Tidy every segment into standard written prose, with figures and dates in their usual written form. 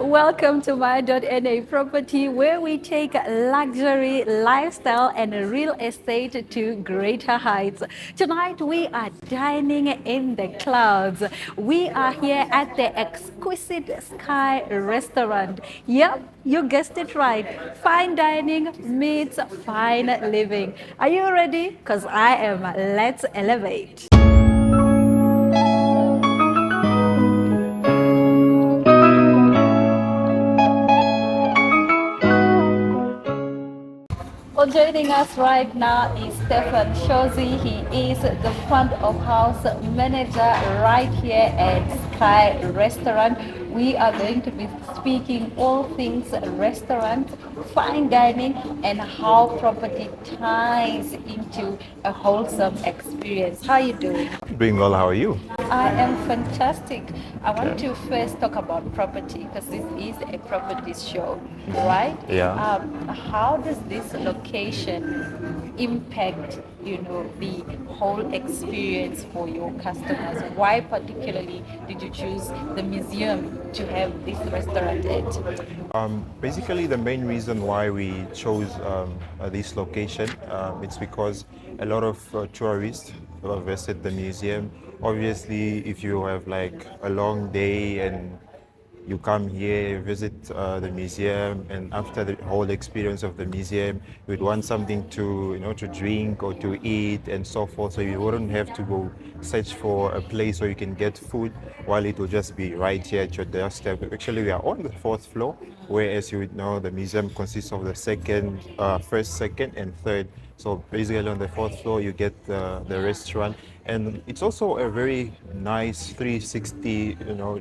Welcome to My.na Property, where we take luxury, lifestyle, and real estate to greater heights. Tonight, we are dining in the clouds. We are here at the Exquisite Sky restaurant. Yep, you guessed it right. Fine dining meets fine living. Are you ready? Because I am. Let's elevate. Well, joining us right now is Stefan Shozi. He is the front of house manager right here at Sky Restaurant. We are going to be speaking all things restaurant, fine dining, and how property ties into a wholesome experience. How are you doing? Doing well, how are you? I am fantastic. I want Okay. to first talk about property because this is a property show, right? Yeah. How does this location impact, the whole experience for your customers? Why particularly did you choose the museum to have this restaurant at? Basically, the main reason why we chose this location, it's because a lot of tourists visit the museum. Obviously, if you have like a long day and you come here, visit the museum, and after the whole experience of the museum, you'd want something to, to drink or to eat and so forth. So you wouldn't have to go search for a place where you can get food, while it will just be right here at your doorstep. Actually, we are on the fourth floor, whereas you would know the museum consists of the first, second, and third. So basically, on the fourth floor, you get the restaurant, and it's also a very nice 360,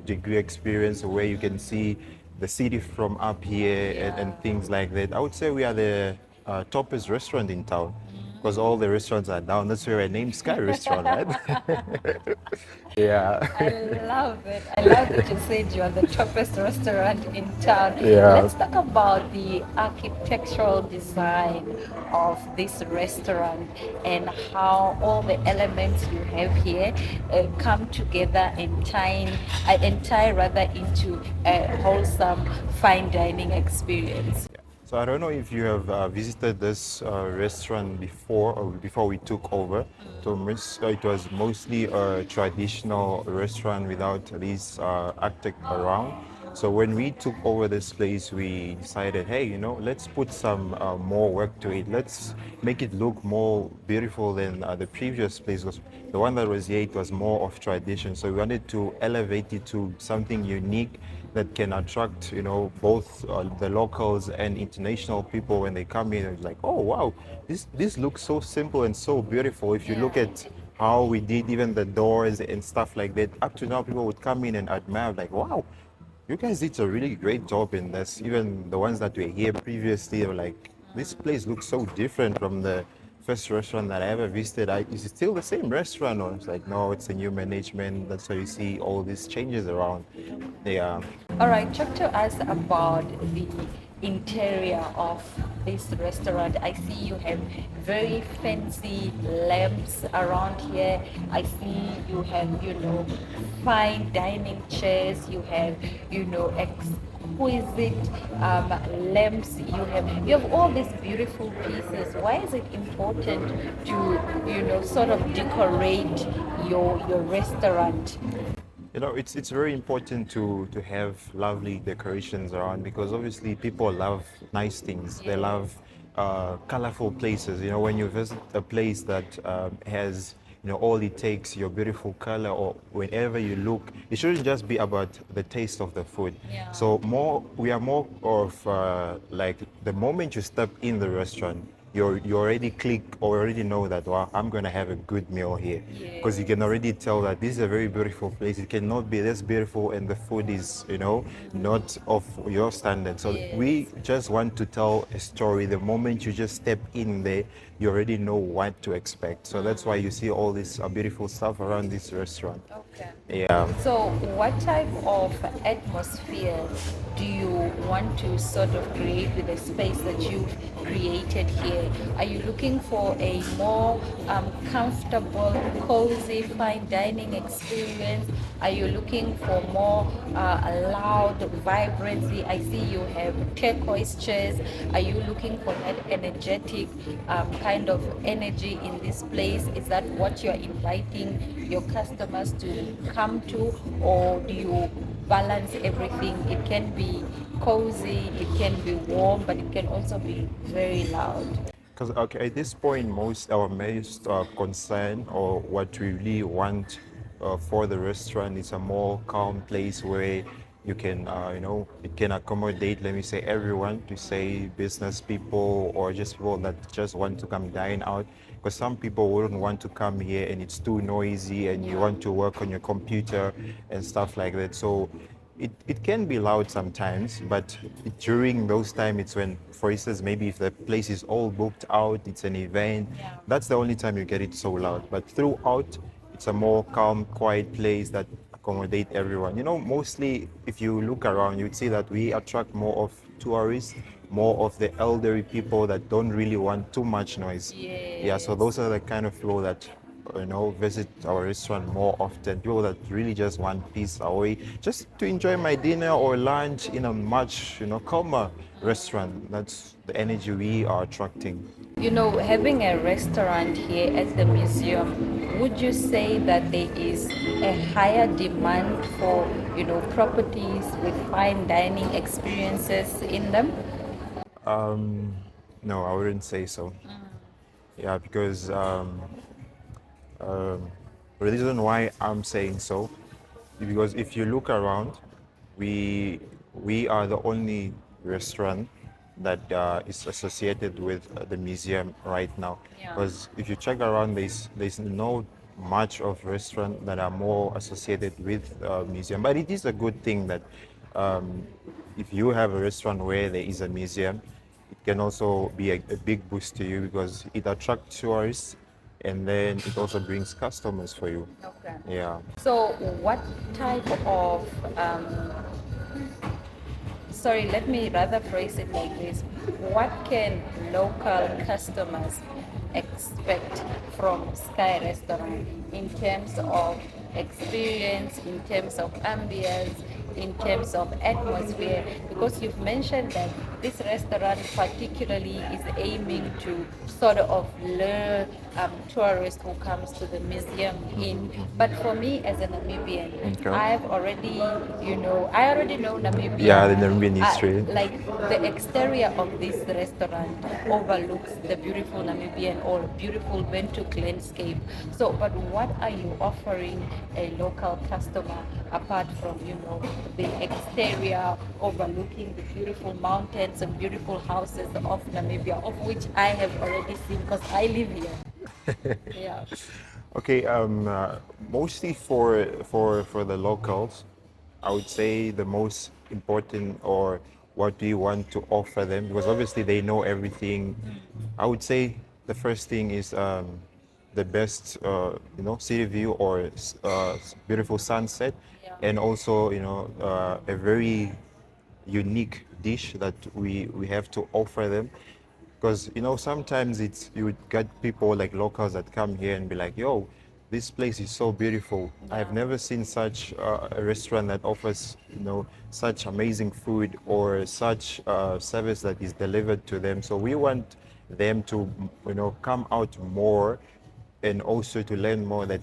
degree experience where you can see the city from up here and things like that. I would say we are the toppest restaurant in town because all the restaurants are down. That's where I named Sky Restaurant, right? Yeah. I love it. I love that you said you are the toppest restaurant in town. Yeah. Let's talk about the architectural design of this restaurant and how all the elements you have here come together and tie rather into a wholesome fine dining experience. So I don't know if you have visited this restaurant before or before we took over. So it was mostly a traditional restaurant without these architect around. So when we took over this place, we decided, hey, let's put some more work to it. Let's make it look more beautiful than the previous place. Was the one that was here, it was more of tradition. So we wanted to elevate it to something unique that can attract, both the locals and international people when they come in. It's like, oh wow, this looks so simple and so beautiful. If you look at how we did even the doors and stuff like that, up to now people would come in and admire, like, wow, you guys did a really great job in this. Even the ones that were here previously, they were like, this place looks so different from the first restaurant that I ever visited. Is it still the same restaurant? Or it's like, no, it's a new management. That's why you see all these changes around. Yeah. All right, talk to us about the interior of this restaurant. I see you have very fancy lamps around here. I see you have, fine dining chairs. You have, exquisite lamps. You have all these beautiful pieces. Why is it important to, sort of decorate your restaurant? It's very important to have lovely decorations around because obviously people love nice things. They love colorful places. When you visit a place that has all it takes, your beautiful color, or whenever you look, it shouldn't just be about the taste of the food. Yeah. So we are more of like the moment you step in the restaurant, you already click or already know that, wow, I'm going to have a good meal here. Because you can already tell that this is a very beautiful place. It cannot be this beautiful and the food is, not of your standard. So we just want to tell a story. The moment you just step in there, you already know what to expect. So that's why you see all this beautiful stuff around this restaurant. Okay. Yeah. So, what type of atmosphere do you want to sort of create with the space that you've created here? Are you looking for a more comfortable, cozy, fine dining experience? Are you looking for more loud vibrancy? I see you have turquoise chairs. Are you looking for that energetic kind of energy in this place? Is that what you're inviting your customers to come to, or do you balance everything? It can be cozy, it can be warm, but it can also be very loud. Because okay, at this point, our most concern or what we really want for the restaurant is a more calm place where you can, it can accommodate, let me say, everyone, to say business people or just people that just want to come dine out. Because some people wouldn't want to come here and it's too noisy and you want to work on your computer and stuff like that. So it can be loud sometimes, but during those times, it's when, for instance, maybe if the place is all booked out, it's an event, that's the only time you get it so loud. But throughout, it's a more calm, quiet place that accommodate everyone. Mostly if you look around, you'd see that we attract more of tourists, more of the elderly people that don't really want too much noise. Yeah, so those are the kind of people that visit our restaurant more often. People that really just want peace away, just to enjoy my dinner or lunch in a much, calmer restaurant. That's the energy we are attracting. Having a restaurant here at the museum, would you say that there is a higher demand for, properties with fine dining experiences in them? No, I wouldn't say so. Yeah, because the reason why I'm saying so, because if you look around, we are the only restaurant that is associated with the museum right now. Yeah. Because if you check around, there's no much of restaurant that are more associated with museum. But it is a good thing that if you have a restaurant where there is a museum, it can also be a big boost to you because it attracts tourists and then it also brings customers for you. Okay. Yeah. So, what type of sorry, let me rather phrase it like this. What can local customers expect from Sky Restaurant in terms of experience, in terms of ambience, in terms of atmosphere? Because you've mentioned that this restaurant particularly is aiming to sort of lure tourists who comes to the museum in. But for me as a Namibian, Okay. I've already, I already know Namibia. Yeah, the Namibian history. Like the exterior of this restaurant overlooks the beautiful Namibian or beautiful Windhoek landscape. So, but what are you offering a local customer apart from, the exterior overlooking the beautiful mountains and beautiful houses of Namibia, of which I have already seen because I live here. Yeah. Okay, mostly for the locals, I would say the most important or what we want to offer them, because obviously they know everything. I would say the first thing is the best, city view or beautiful sunset, and also a very unique dish that we have to offer them. Because sometimes you would get people like locals that come here and be like, yo, this place is so beautiful. I've never seen such a restaurant that offers such amazing food or such service that is delivered to them. So we want them to come out more and also to learn more that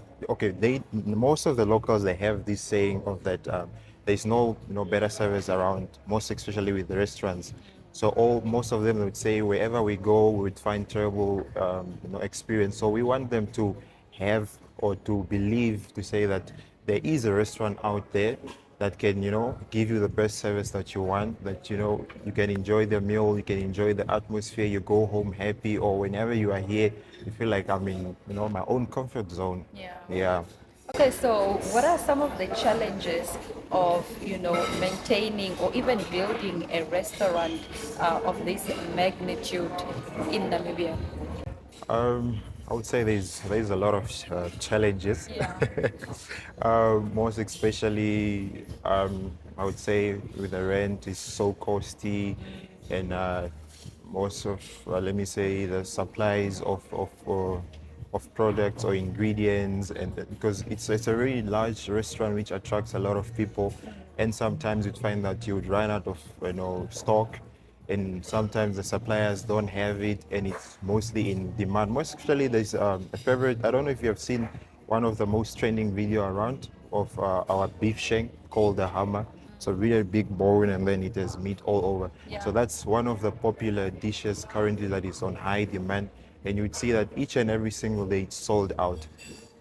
most of the locals, they have this saying of that there's no better service around, most especially with the restaurants. So most of them would say wherever we go, we would find terrible experience. So we want them to have or to believe, to say that there is a restaurant out there that can give you the best service that you want, that you can enjoy the meal, you can enjoy the atmosphere, you go home happy, or whenever you are here you feel like I'm in my own comfort zone. Yeah. Okay, so what are some of the challenges of maintaining or even building a restaurant of this magnitude in Namibia? I would say there's a lot of challenges. Yeah. Most especially, I would say with the rent is so costly, and most of let me say the supplies of products or ingredients, and because it's a very large restaurant which attracts a lot of people, and sometimes you'd find that you would run out of stock, and sometimes the suppliers don't have it, and it's mostly in demand. Most especially, there's a favorite. I don't know if you have seen one of the most trending video around of our beef shank called the hammer. It's a really big bone, and then it has meat all over. Yeah. So that's one of the popular dishes currently that is on high demand, and you would see that each and every single day it's sold out.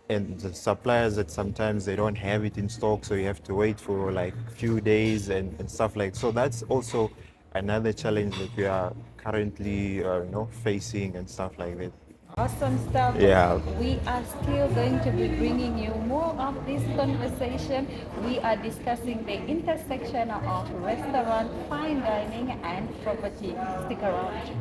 And the suppliers that sometimes they don't have it in stock, so you have to wait for like a few days and stuff like. So that's also another challenge that we are currently facing and stuff like that. Awesome stuff. Yeah. We are still going to be bringing you more of this conversation. We are discussing the intersection of restaurant, fine dining, and property. Stick around.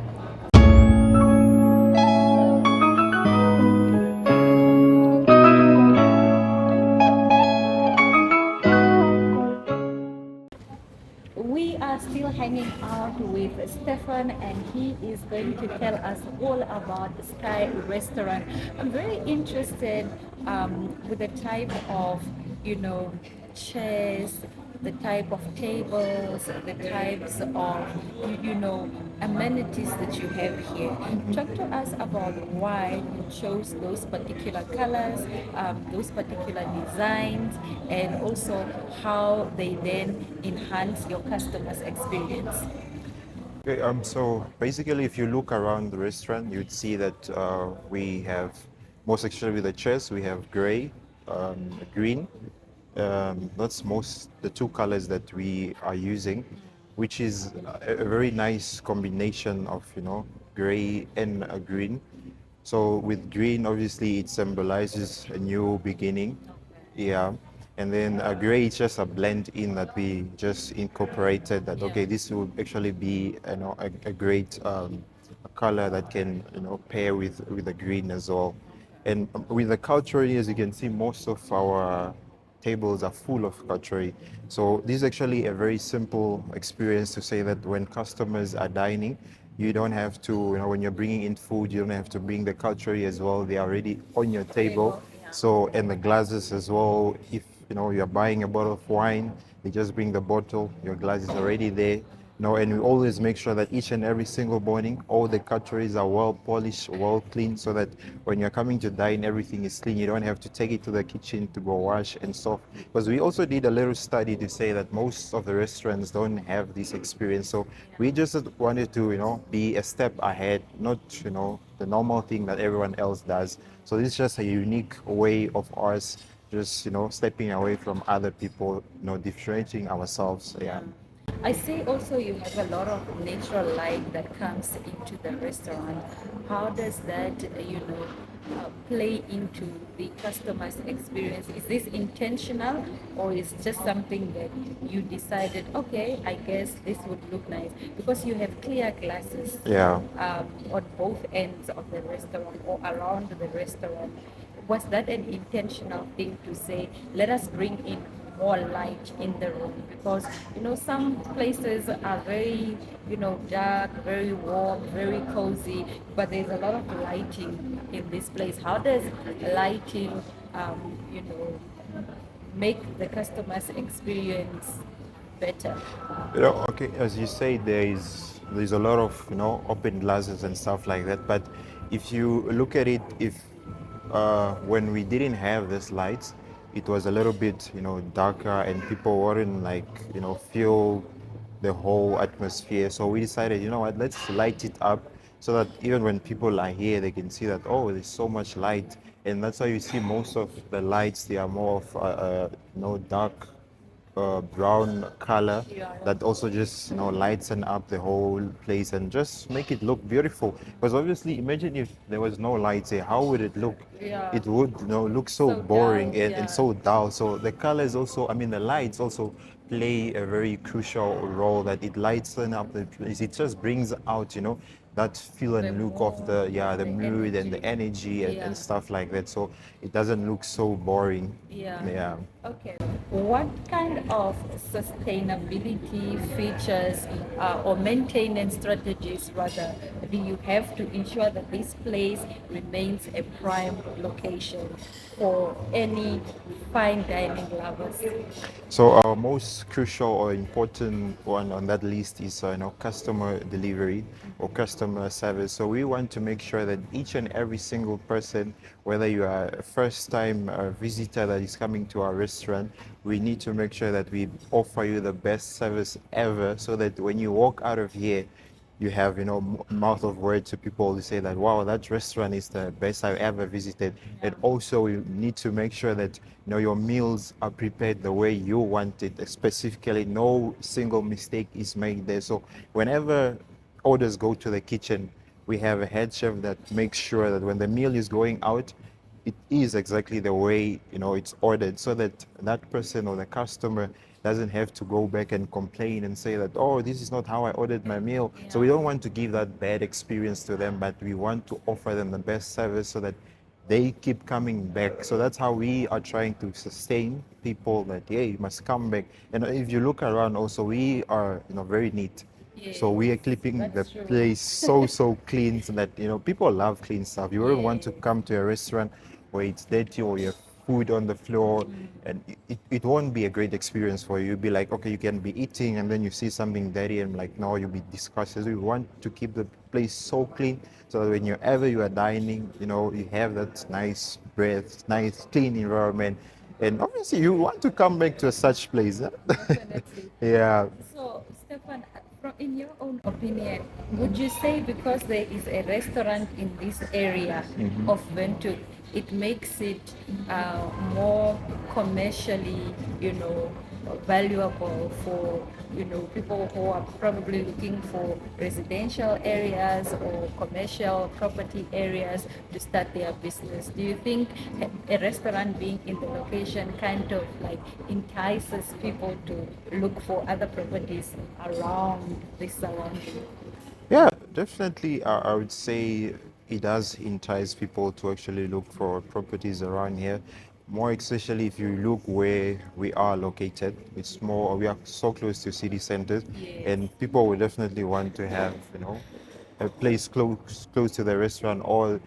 We are still hanging out with Stefan, and he is going to tell us all about Sky Restaurant. I'm very interested with the type of, chairs, the type of tables, the types of, amenities that you have here. Talk to us about why you chose those particular colors, those particular designs, and also how they then enhance your customer's experience. Okay, so basically, if you look around the restaurant, you'd see that we have, most actually with the chairs, we have gray, green. That's the two colors that we are using, which is a very nice combination of, gray and green. So with green, obviously, it symbolizes a new beginning. Yeah. And then gray is just a blend in that we just incorporated that, okay, this would actually be, a great color that can, pair with the green as well. And with the cutlery, as you can see, most of our tables are full of cutlery. So this is actually a very simple experience to say that when customers are dining, you don't have to, when you're bringing in food, you don't have to bring the cutlery as well. They are already on your table. So, and the glasses as well. If you're buying a bottle of wine, you just bring the bottle, your glass is already there. And we always make sure that each and every single morning, all the cutleries are well polished, well cleaned, so that when you're coming to dine, everything is clean. You don't have to take it to the kitchen to go wash and stuff. Because we also did a little study to say that most of the restaurants don't have this experience. So we just wanted to, be a step ahead, not, the normal thing that everyone else does. So this is just a unique way of ours, just, stepping away from other people, differentiating ourselves. Yeah. I see also you have a lot of natural light that comes into the restaurant. How does that, play into the customer's experience? Is this intentional, or is just something that you decided, okay, I guess this would look nice? Because you have clear glasses Yeah. on both ends of the restaurant or around the restaurant. Was that an intentional thing to say, let us bring in more light in the room? Because some places are very dark, very warm, very cozy, but there's a lot of lighting in this place. How does lighting make the customer's experience better? Okay, as you say, there's a lot of open glasses and stuff like that. But if you look at it, if when we didn't have these lights, it was a little bit darker, and people weren't like feel the whole atmosphere. So we decided, what, let's light it up so that even when people are here, they can see that, oh, there's so much light. And that's why you see most of the lights, they are more of dark brown color that also just lighten up the whole place and just make it look beautiful. Because obviously, imagine if there was no lights here, how would it look? Yeah. It would look so So boring dull, and so dull. So the colors also, the lights also play a very crucial role, that it lighten up the place. It just brings out that feel and look of the mood and the energy and stuff like that. So it doesn't look so boring. Yeah. Okay. What kind of sustainability features or maintenance strategies, rather, do you have to ensure that this place remains a prime location for any fine dining lovers? So our most crucial or important one on that list is customer delivery or customer service. So we want to make sure that each and every single person, whether you are a first-time visitor that is coming to our restaurant, we need to make sure that we offer you the best service ever, so that when you walk out of here, you have mouth of word to people who say that, wow, that restaurant is the best I've ever visited. And also you need to make sure that your meals are prepared the way you want it, specifically no single mistake is made there. So whenever orders go to the kitchen, we have a head chef that makes sure that when the meal is going out, it is exactly the way it's ordered, so that that person or the customer doesn't have to go back and complain and say that, oh, this is not how I ordered my meal. So we don't want to give that bad experience to them, but we want to offer them the best service so that they keep coming back. So that's how we are trying to sustain people, that, yeah, you must come back. And if you look around also, we are very neat. So we are keeping the place so clean, so that people love clean stuff. You wouldn't want to come to a restaurant where it's dirty or you have food on the floor, and it won't be a great experience for you. You'll be like, okay, you can be eating and then you see something dirty and like, no, you'll be disgusted. We want to keep the place so clean, so that whenever you are dining, you have that nice breath, nice clean environment. And obviously you want to come back to such place. Huh? Definitely. Yeah. So, Stefan, in your own opinion, would you say because there is a restaurant in this area of Windhoek, it makes it more commercially, valuable for, people who are probably looking for residential areas or commercial property areas to start their business? Do you think a restaurant being in the location kind of like entices people to look for other properties around this surrounding? Yeah, definitely. I would say it does entice people to actually look for properties around here. More especially if you look where we are located. We are so close to city centers, and people will definitely want to have, a place close to the restaurant, or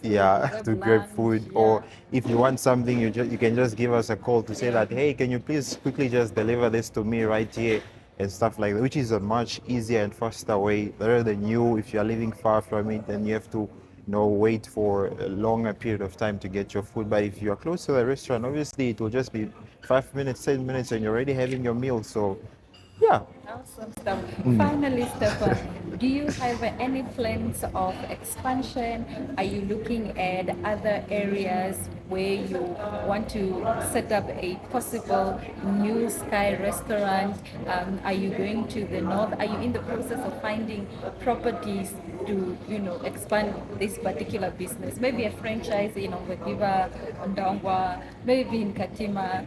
to grab food. Or if you want something, you can just give us a call to say that, hey, can you please quickly just deliver this to me right here, and stuff like that, which is a much easier and faster way rather than if you're living far from it, then you have to wait for a longer period of time to get your food. But if you're close to the restaurant, obviously it will just be 5 minutes, 10 minutes, and you're already having your meal. So yeah. Awesome stuff. Finally, Stefan, do you have any plans of expansion? Are you looking at other areas where you want to set up a possible new Sky restaurant? Are you going to the north? Are you in the process of finding properties to, expand this particular business? Maybe a franchise in Ongwediva, Ondangwa, maybe in Katima.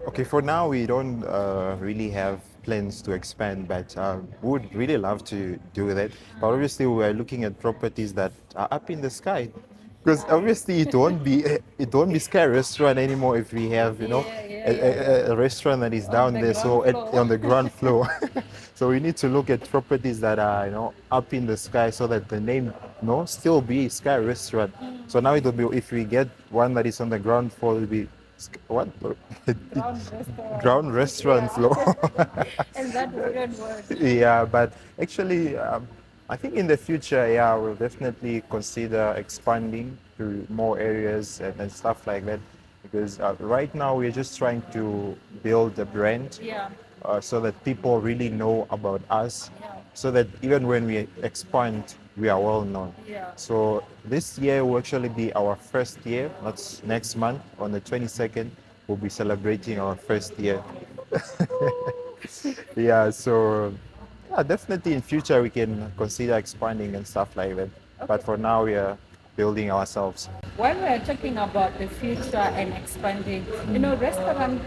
Okay, for now we don't really have plans to expand, but would really love to do that. But obviously we are looking at properties that are up in the sky, because obviously it won't be Sky Restaurant anymore if we have a restaurant that is down there, so on the ground floor. So we need to look at properties that are up in the sky, so that the name still be Sky Restaurant. So now it will be, if we get one that is on the ground floor, it will be what? Ground restaurant floor. And that wouldn't work. Yeah, but actually, I think in the future, we'll definitely consider expanding to more areas and stuff like that. Because right now we're just trying to build a brand, so that people really know about us, so that even when we expand, we are well known. So this year will actually be our first year. That's next month on the 22nd. We'll be celebrating our first year. So definitely in future we can consider expanding and stuff like that. Okay. But for now we are building ourselves. While we are talking about the future and expanding, restaurant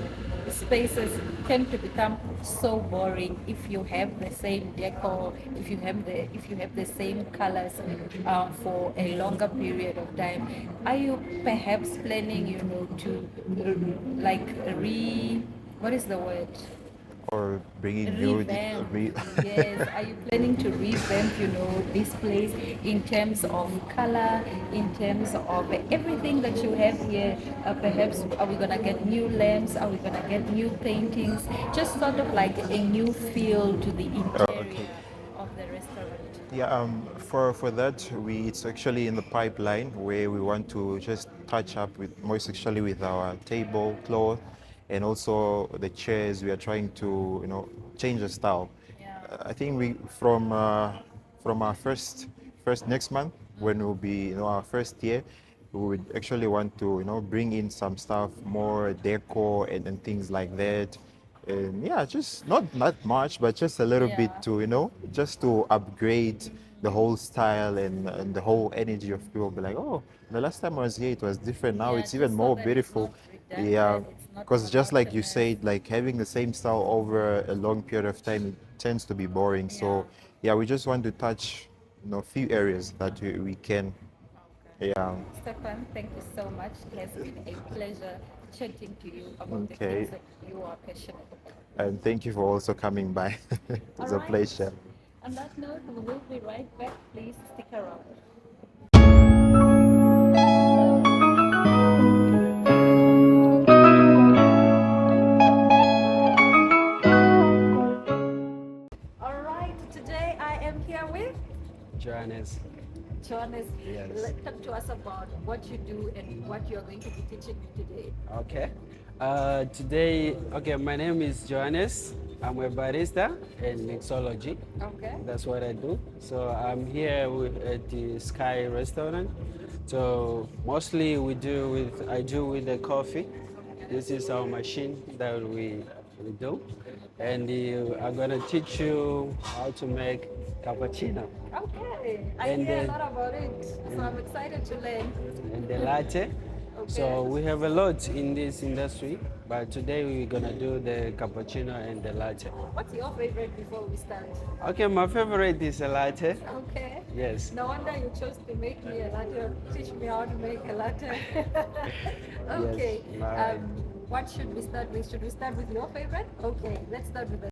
spaces tend to become so boring if you have the same decor, if you have the same colors for a longer period of time. Are you perhaps planning, to like what is the word? Or bringing new Revamp. Yes. Are you planning to revamp, this place in terms of color, in terms of everything that you have here? Perhaps are we gonna get new lamps? Are we gonna get new paintings? Just sort of like a new feel to the okay. interior of the restaurant. Yeah, for that, it's actually in the pipeline where we want to just touch up with, most actually with our tablecloth and also the chairs. We are trying to, change the style. Yeah. I think from our first next month, when will be, our first year, we would actually want to, bring in some stuff, more decor and things like that. And yeah, just not much, but just a little bit Yeah. to, just to upgrade the whole style and the whole energy of people. Be like, oh, the last time I was here, it was different. Now Yeah, it's even just so more that it's beautiful. not Yeah, redundant, it's not because just like you monotonous. said, like having the same style over a long period of time, it tends to be boring. So yeah, we just want to touch, a few areas that we can. Yeah. Stefan, thank you so much. It has been a pleasure chatting to you about the Okay. things that you are passionate about. And thank you for also coming by. All It's a right. pleasure. On that note, we will be right back. Please stick around. All right. Today I am here with Johannes. Johannes. Yes. Talk to us about what you do and what you are going to be teaching me today. Okay. My name is Johannes. I'm a barista in mixology. Okay. That's what I do. So I'm here at the Sky restaurant. So mostly I do with the coffee. This is our machine that we do. And I'm gonna teach you how to make cappuccino. Okay. I And hear a then- lot about it, so I'm excited to learn. and the latte. So we have a lot in this industry, but today we're gonna do the cappuccino and the latte. What's your favorite before we start? Okay, my favorite is a latte. Okay. Yes. No wonder you chose to make me a latte. Teach me how to make a latte. Okay. Yes, right. What should we start with? Should we start with your favorite? Okay, let's start with the.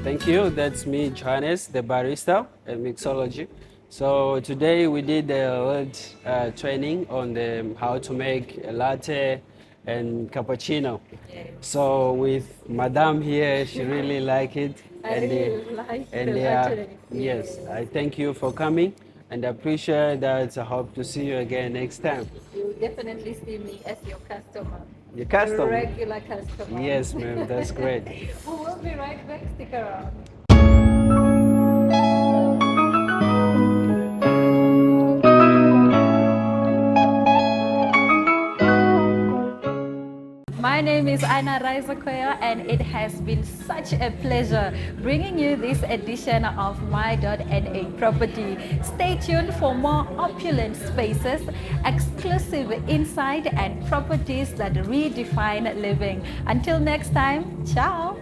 Thank you. That's me, Johannes, the barista at mixology. So today we did a little training on how to make a latte and cappuccino. So with Madame here, she really like it. I really like the latte. Yes, I thank you for coming and I appreciate that. I hope to see you again next time. You will definitely see me as your customer. Your A customer? regular customer. Yes, ma'am, that's great. We will be right back. Stick around. My My name is Aina Kweyo, and it has been such a pleasure bringing you this edition of My.na Property. Stay tuned for more opulent spaces, exclusive insight, and properties that redefine living. Until next time, ciao.